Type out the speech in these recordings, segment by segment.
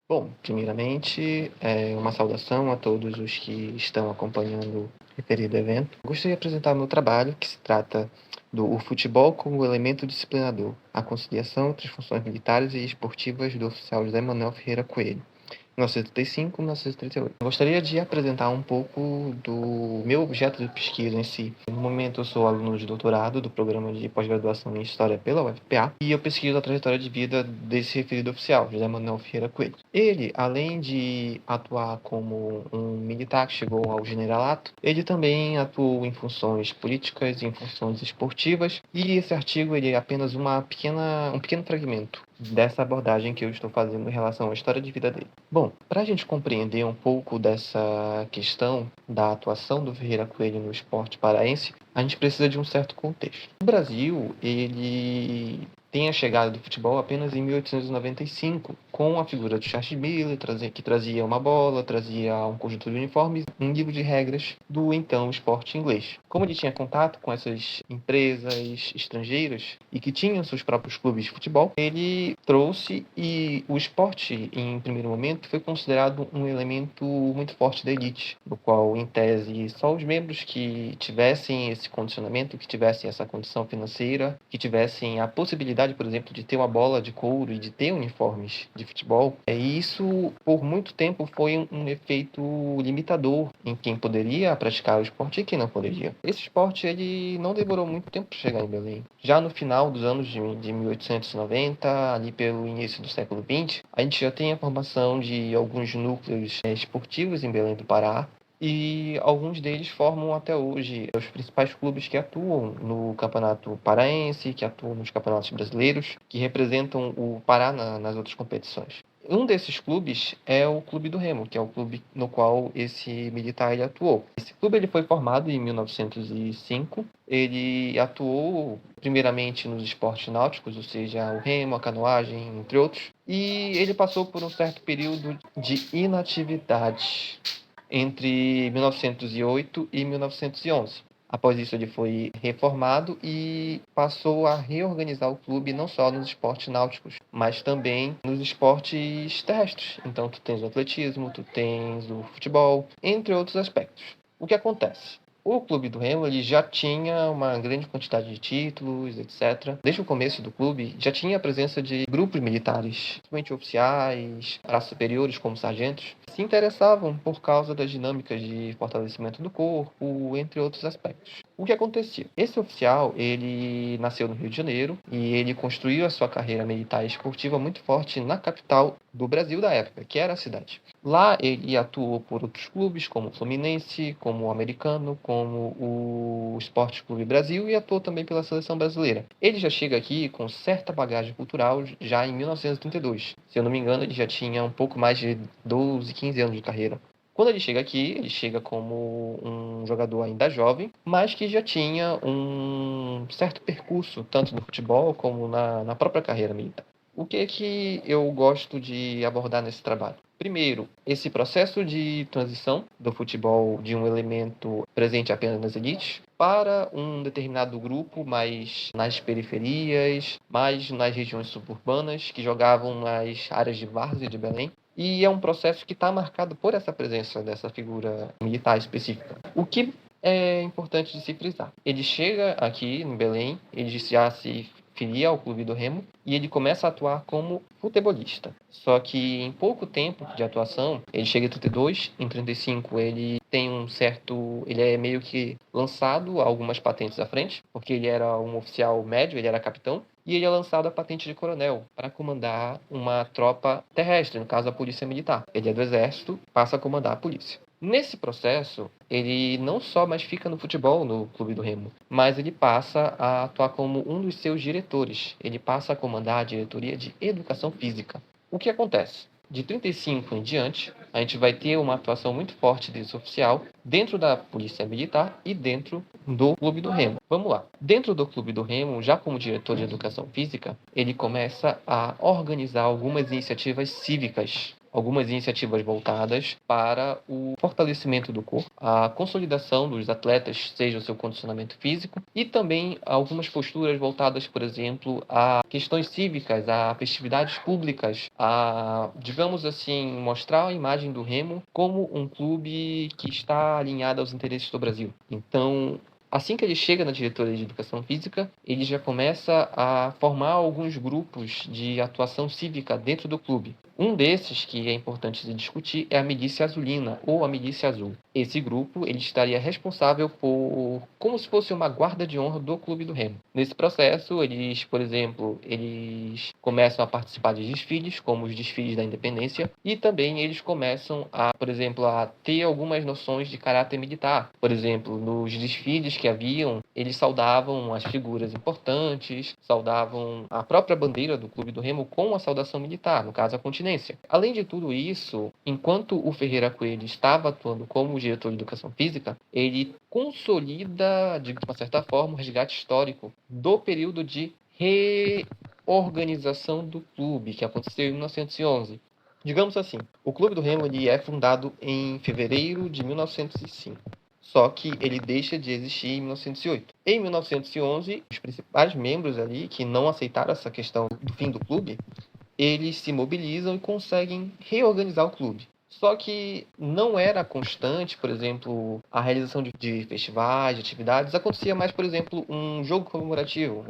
Bom, primeiramente, uma saudação a todos os que estão acompanhando o referido evento. Gostaria de apresentar meu trabalho, que se trata do O Futebol como Elemento Disciplinador, a conciliação entre as funções militares e esportivas do oficial José Manuel Ferreira Coelho, 1935 e 1938. Gostaria de apresentar um pouco do meu objeto de pesquisa em si. No momento, eu sou aluno de doutorado do programa de pós-graduação em História pela UFPA e eu pesquiso a trajetória de vida desse referido oficial, José Manuel Ferreira Coelho. Ele, além de atuar como um militar que chegou ao generalato, ele também atuou em funções políticas e em funções esportivas, e esse artigo ele é apenas um pequeno fragmento dessa abordagem que eu estou fazendo em relação à história de vida dele. Bom, para a gente compreender um pouco dessa questão da atuação do Ferreira Coelho no esporte paraense, a gente precisa de um certo contexto. O Brasil, ele tem a chegada do futebol apenas em 1895, com a figura do Charles Miller, que trazia uma bola, trazia um conjunto de uniformes, um livro de regras do então esporte inglês. Como ele tinha contato com essas empresas estrangeiras e que tinham seus próprios clubes de futebol, ele trouxe, e o esporte, em primeiro momento, foi considerado um elemento muito forte da elite, no qual, em tese, só os membros que tivessem esse condicionamento, que tivessem essa condição financeira, que tivessem a possibilidade, por exemplo, de ter uma bola de couro e de ter uniformes de futebol, e isso, por muito tempo, foi um efeito limitador em quem poderia praticar o esporte e quem não poderia. Esse esporte, ele não demorou muito tempo para chegar em Belém. Já no final dos anos de 1890, ali pelo início do século XX, a gente já tem a formação de alguns núcleos esportivos em Belém do Pará, e alguns deles formam até hoje os principais clubes que atuam no Campeonato Paraense, que atuam nos campeonatos brasileiros, que representam o Pará nas outras competições. Um desses clubes é o Clube do Remo, que é o clube no qual esse militar ele atuou. Esse clube ele foi formado em 1905. Ele atuou primeiramente nos esportes náuticos, ou seja, o remo, a canoagem, entre outros. E ele passou por um certo período de inatividade entre 1908 e 1911. Após isso, ele foi reformado e passou a reorganizar o clube não só nos esportes náuticos, mas também nos esportes terrestres. Então, tu tens o atletismo, tu tens o futebol, entre outros aspectos. O que acontece? O Clube do Remo ele já tinha uma grande quantidade de títulos, etc. Desde o começo do clube, já tinha a presença de grupos militares, principalmente oficiais, braços superiores como sargentos, se interessavam por causa das dinâmicas de fortalecimento do corpo, entre outros aspectos. O que acontecia? Esse oficial, ele nasceu no Rio de Janeiro e ele construiu a sua carreira militar e esportiva muito forte na capital do Brasil da época, que era a cidade. Lá ele atuou por outros clubes, como o Fluminense, como o Americano, como o Esporte Clube Brasil, e atuou também pela seleção brasileira. Ele já chega aqui com certa bagagem cultural já em 1932. Se eu não me engano, ele já tinha um pouco mais de 12, 15 anos de carreira. Quando ele chega aqui, ele chega como um jogador ainda jovem, mas que já tinha um certo percurso, tanto no futebol como na própria carreira militar. O que é que eu gosto de abordar nesse trabalho? Primeiro, esse processo de transição do futebol de um elemento presente apenas nas elites para um determinado grupo, mais nas periferias, mais nas regiões suburbanas, que jogavam nas áreas de várzea de Belém. E é um processo que está marcado por essa presença dessa figura militar específica. O que é importante de se frisar? Ele chega aqui em Belém, ele já se filia ao Clube do Remo e ele começa a atuar como futebolista. Só que em pouco tempo de atuação, ele chega em 32, em 35 ele tem ele é meio que lançado a algumas patentes à frente, porque ele era um oficial médio, ele era capitão, e ele é lançado a patente de coronel para comandar uma tropa terrestre, no caso a polícia militar. Ele é do exército, passa a comandar a polícia. Nesse processo, ele não só mais fica no futebol, no Clube do Remo, mas ele passa a atuar como um dos seus diretores. Ele passa a comandar a diretoria de educação física. O que acontece? De 35 em diante, a gente vai ter uma atuação muito forte desse oficial dentro da Polícia Militar e dentro do Clube do Remo. Vamos lá. Dentro do Clube do Remo, já como diretor de Educação Física, ele começa a organizar algumas iniciativas cívicas algumas iniciativas voltadas para o fortalecimento do corpo, a consolidação dos atletas, seja o seu condicionamento físico, e também algumas posturas voltadas, por exemplo, a questões cívicas, a festividades públicas, a, digamos assim, mostrar a imagem do Remo como um clube que está alinhado aos interesses do Brasil. Então, assim que ele chega na diretoria de educação física, ele já começa a formar alguns grupos de atuação cívica dentro do clube. Um desses, que é importante se discutir, é a Milícia Azulina, ou a Milícia Azul. Esse grupo ele estaria responsável por, como se fosse uma guarda de honra do Clube do Remo. Nesse processo, eles, por exemplo, eles começam a participar de desfiles, como os desfiles da Independência, e também eles começam a, por exemplo, a ter algumas noções de caráter militar. Por exemplo, nos desfiles que haviam, eles saudavam as figuras importantes, saudavam a própria bandeira do Clube do Remo com a saudação militar, no caso a continência. Além de tudo isso, enquanto o Ferreira Coelho estava atuando como diretor de educação física, ele consolida, de uma certa forma, o resgate histórico do período de reorganização do clube, que aconteceu em 1911. Digamos assim, o Clube do Remo ele é fundado em fevereiro de 1905. Só que ele deixa de existir em 1908. Em 1911, os principais membros ali que não aceitaram essa questão do fim do clube, eles se mobilizam e conseguem reorganizar o clube. Só que não era constante, por exemplo, a realização de festivais, de atividades. Acontecia mais, por exemplo, um jogo comemorativo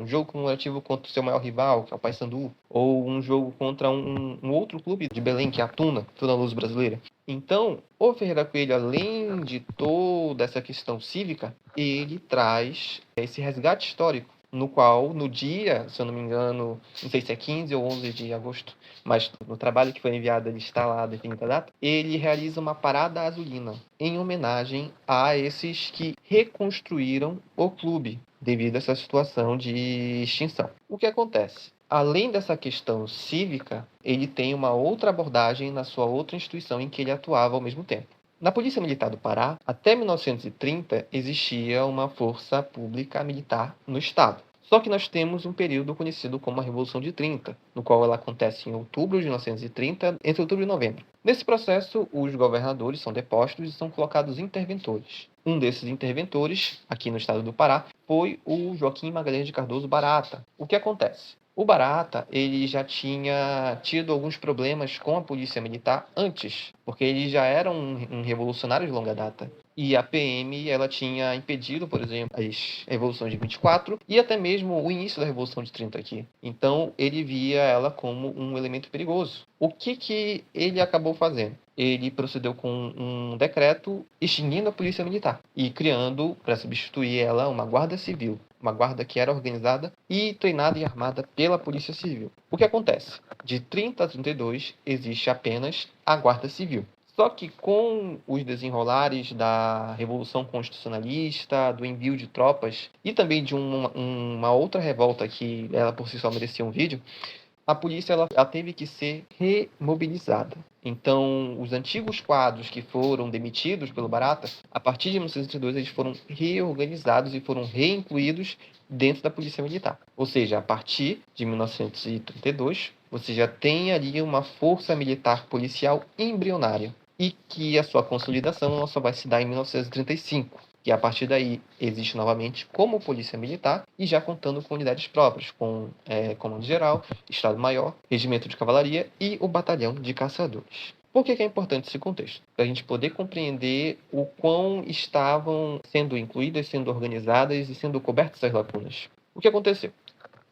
contra o seu maior rival, que é o Paysandu, ou um jogo contra um outro clube de Belém, que é a Tuna Luz Brasileira. Então, o Ferreira Coelho, além de toda essa questão cívica, ele traz esse resgate histórico, no qual, no dia, se eu não me engano, não sei se é 15 ou 11 de agosto, mas no trabalho que foi enviado ele está lá definida a data, ele realiza uma parada azulina em homenagem a esses que reconstruíram o clube devido a essa situação de extinção. O que acontece? Além dessa questão cívica, ele tem uma outra abordagem na sua outra instituição em que ele atuava ao mesmo tempo. Na Polícia Militar do Pará, até 1930, existia uma força pública militar no Estado. Só que nós temos um período conhecido como a Revolução de 30, no qual ela acontece em outubro de 1930, entre outubro e novembro. Nesse processo, os governadores são depostos e são colocados interventores. Um desses interventores, aqui no estado do Pará, foi o Joaquim Magalhães de Cardoso Barata. O que acontece? O Barata, ele já tinha tido alguns problemas com a polícia militar antes, porque ele já era um revolucionário de longa data. E a PM, ela tinha impedido, por exemplo, as revoluções de 24 e até mesmo o início da Revolução de 30 aqui. Então, ele via ela como um elemento perigoso. O que ele acabou fazendo? Ele procedeu com um decreto extinguindo a polícia militar e criando, para substituir ela, uma guarda civil. Uma guarda que era organizada e treinada e armada pela Polícia Civil. O que acontece? De 30 a 32 existe apenas a Guarda Civil. Só que com os desenrolares da Revolução Constitucionalista, do envio de tropas e também de uma outra revolta que ela por si só merecia um vídeo, a polícia ela teve que ser remobilizada. Então, os antigos quadros que foram demitidos pelo Barata, a partir de 1932, eles foram reorganizados e foram reincluídos dentro da Polícia Militar. Ou seja, a partir de 1932, você já tem ali uma força militar policial embrionária e que a sua consolidação só vai se dar em 1935. Que a partir daí existe novamente como polícia militar e já contando com unidades próprias, com comando-geral, Estado-Maior, regimento de cavalaria e o batalhão de caçadores. Por que é importante esse contexto? Para a gente poder compreender o quão estavam sendo incluídas, sendo organizadas e sendo cobertas essas lacunas. O que aconteceu?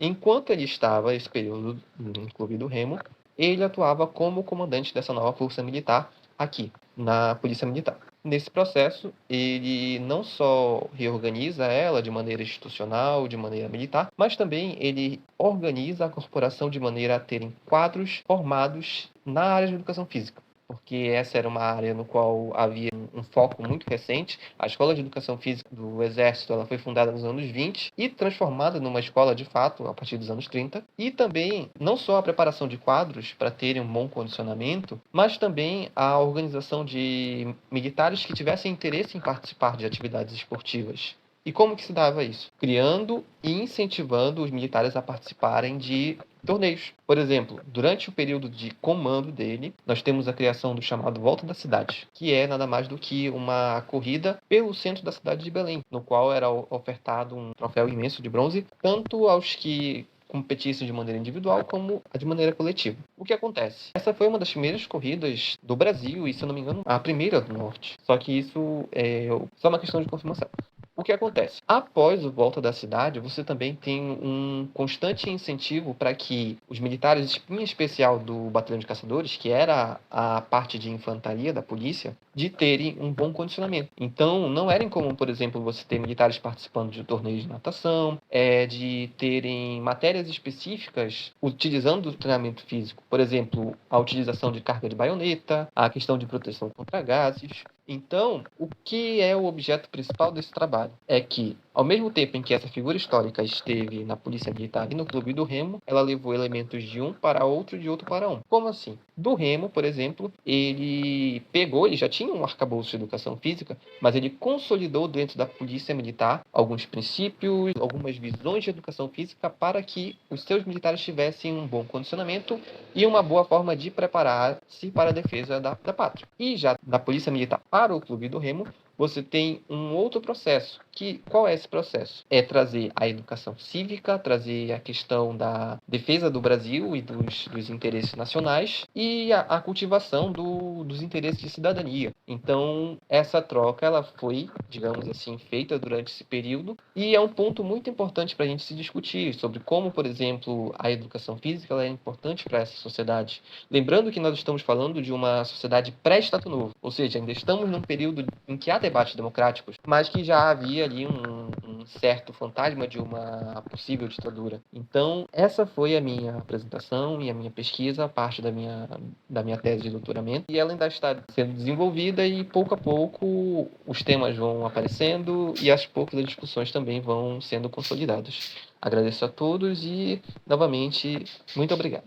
Enquanto ele estava, esse período, no Clube do Remo, ele atuava como comandante dessa nova força militar aqui, na Polícia Militar. Nesse processo, ele não só reorganiza ela de maneira institucional, de maneira militar, mas também ele organiza a corporação de maneira a terem quadros formados na área de educação física. Porque essa era uma área no qual havia um foco muito recente. A Escola de Educação Física do Exército ela foi fundada nos anos 20 e transformada numa escola de fato a partir dos anos 30. E também, não só a preparação de quadros para terem um bom condicionamento, mas também a organização de militares que tivessem interesse em participar de atividades esportivas. E como que se dava isso? Criando e incentivando os militares a participarem de torneios. Por exemplo, durante o período de comando dele, nós temos a criação do chamado Volta da Cidade, que é nada mais do que uma corrida pelo centro da cidade de Belém, no qual era ofertado um troféu imenso de bronze, tanto aos que competissem de maneira individual como de maneira coletiva. O que acontece? Essa foi uma das primeiras corridas do Brasil e, se eu não me engano, a primeira do Norte. Só que isso é só uma questão de confirmação. O que acontece? Após o Volta da Cidade, você também tem um constante incentivo para que os militares, em especial do Batalhão de Caçadores, que era a parte de infantaria da polícia, de terem um bom condicionamento. Então, não era incomum, por exemplo, você ter militares participando de torneios de natação, de terem matérias específicas utilizando o treinamento físico. Por exemplo, a utilização de carga de baioneta, a questão de proteção contra gases. Então, o que é o objeto principal desse trabalho? É que, ao mesmo tempo em que essa figura histórica esteve na Polícia Militar e no Clube do Remo, ela levou elementos de um para outro e de outro para um. Como assim? Do Remo, por exemplo, ele já tinha um arcabouço de educação física, mas ele consolidou dentro da Polícia Militar alguns princípios, algumas visões de educação física para que os seus militares tivessem um bom condicionamento e uma boa forma de preparar-se para a defesa da pátria. E já na Polícia Militar para o Clube do Remo, você tem um outro processo. Qual é esse processo? É trazer a educação cívica, trazer a questão da defesa do Brasil e dos interesses nacionais e a cultivação dos interesses de cidadania. Então, essa troca ela foi, digamos assim, feita durante esse período e é um ponto muito importante para a gente se discutir sobre como, por exemplo, a educação física ela é importante para essa sociedade. Lembrando que nós estamos falando de uma sociedade pré-Estado Novo, ou seja, ainda estamos num período em que há debates democráticos, mas que já havia ali um certo fantasma de uma possível ditadura. Então, essa foi a minha apresentação e a minha pesquisa, a parte da minha tese de doutoramento, e ela ainda está sendo desenvolvida e pouco a pouco os temas vão aparecendo e aos poucos as discussões também vão sendo consolidadas. Agradeço a todos e, novamente, muito obrigado.